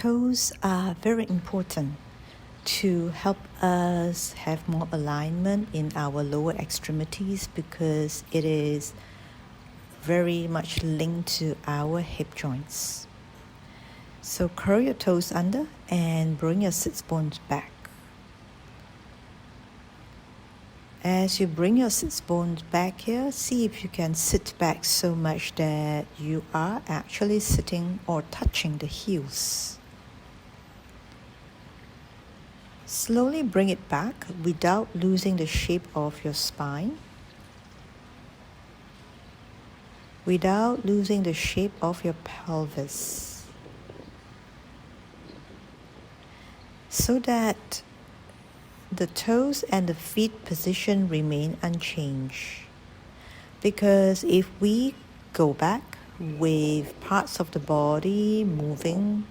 Toes are very important to help us have more alignment in our lower extremities because it is very much linked to our hip joints. So curl your toes under and bring your sits bones back. As you bring your sits bones back here, see if you can sit back so much that you are actually sitting or touching the heels. Slowly bring it back without losing the shape of your spine, without losing the shape of your pelvis, so that the toes and the feet position remain unchanged. Because if we go back with parts of the body moving,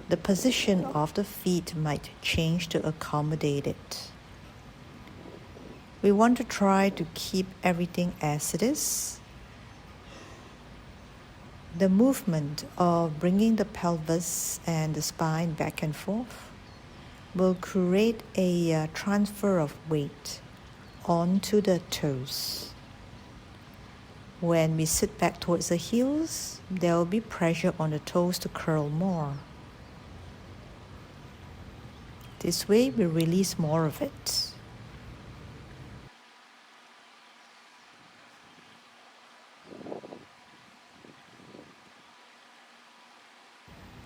the position of the feet might change to accommodate it. We want to try to keep everything as it is. The movement of bringing the pelvis and the spine back and forth will create a transfer of weight onto the toes. When we sit back towards the heels, there will be pressure on the toes to curl more. This way, we release more of it.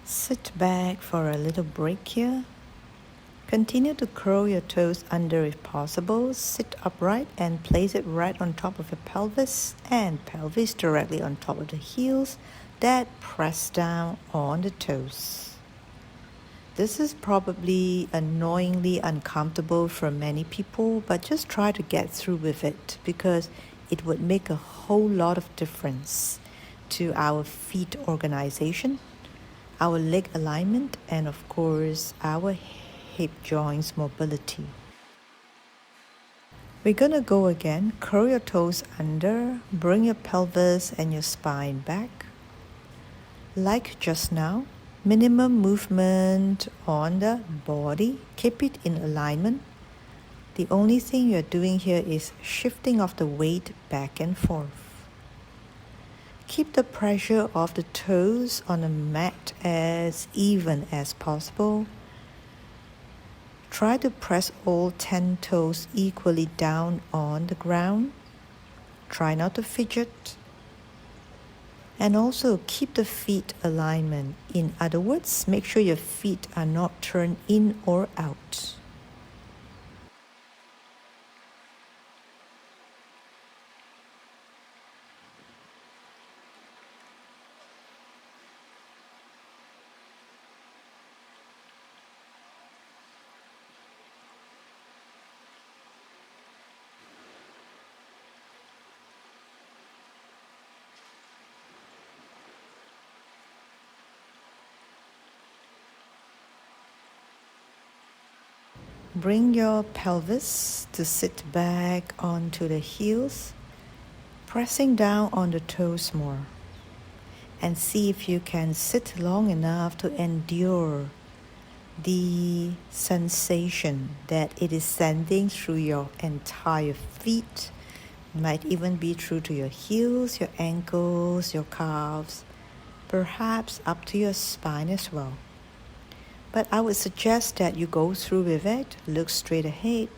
Sit back for a little break here. Continue to curl your toes under if possible. Sit upright and place it right on top of your pelvis and pelvis directly on top of the heels that press down on the toes. This is probably annoyingly uncomfortable for many people, but just try to get through with it because it would make a whole lot of difference to our feet organization, our leg alignment, and of course, our hip joints mobility. We're gonna go again. Curl your toes under, bring your pelvis and your spine back. Like just now, minimum movement on the body. Keep it in alignment. The only thing you're doing here is shifting of the weight back and forth. Keep the pressure of the toes on the mat as even as possible. Try to press all 10 toes equally down on the ground. Try not to fidget. And also keep the feet alignment. In other words, make sure your feet are not turned in or out. Bring your pelvis to sit back onto the heels, pressing down on the toes more. And see if you can sit long enough to endure the sensation that it is sending through your entire feet. It might even be through to your heels, your ankles, your calves, perhaps up to your spine as well. But I would suggest that you go through with it, look straight ahead.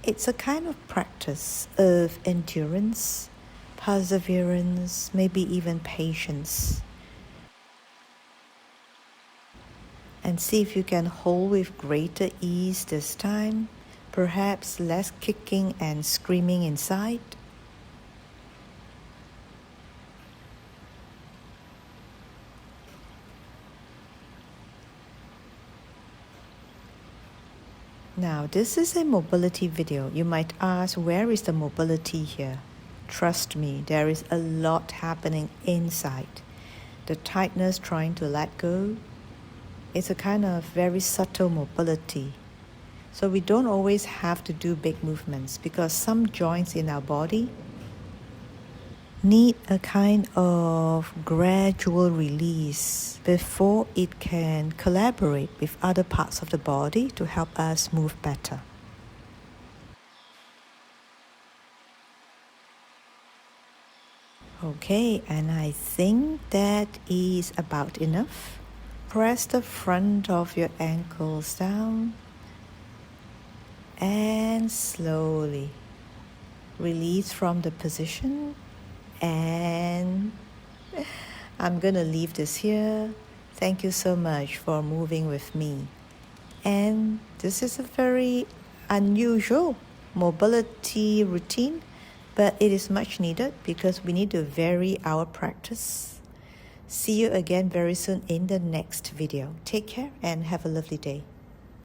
It's a kind of practice of endurance, perseverance, maybe even patience. And see if you can hold with greater ease this time, perhaps less kicking and screaming inside. Now, this is a mobility video. You might ask, where is the mobility here? Trust me, there is a lot happening inside. The tightness trying to let go. It's a kind of very subtle mobility. So we don't always have to do big movements because some joints in our body need a kind of gradual release before it can collaborate with other parts of the body to help us move better. Okay, and I think that is about enough. Press the front of your ankles down and slowly release from the position, and I'm gonna leave this here. Thank you so much for moving with me. And this is a very unusual mobility routine, but it is much needed because we need to vary our practice. See you again very soon in the next video. Take care and have a lovely day.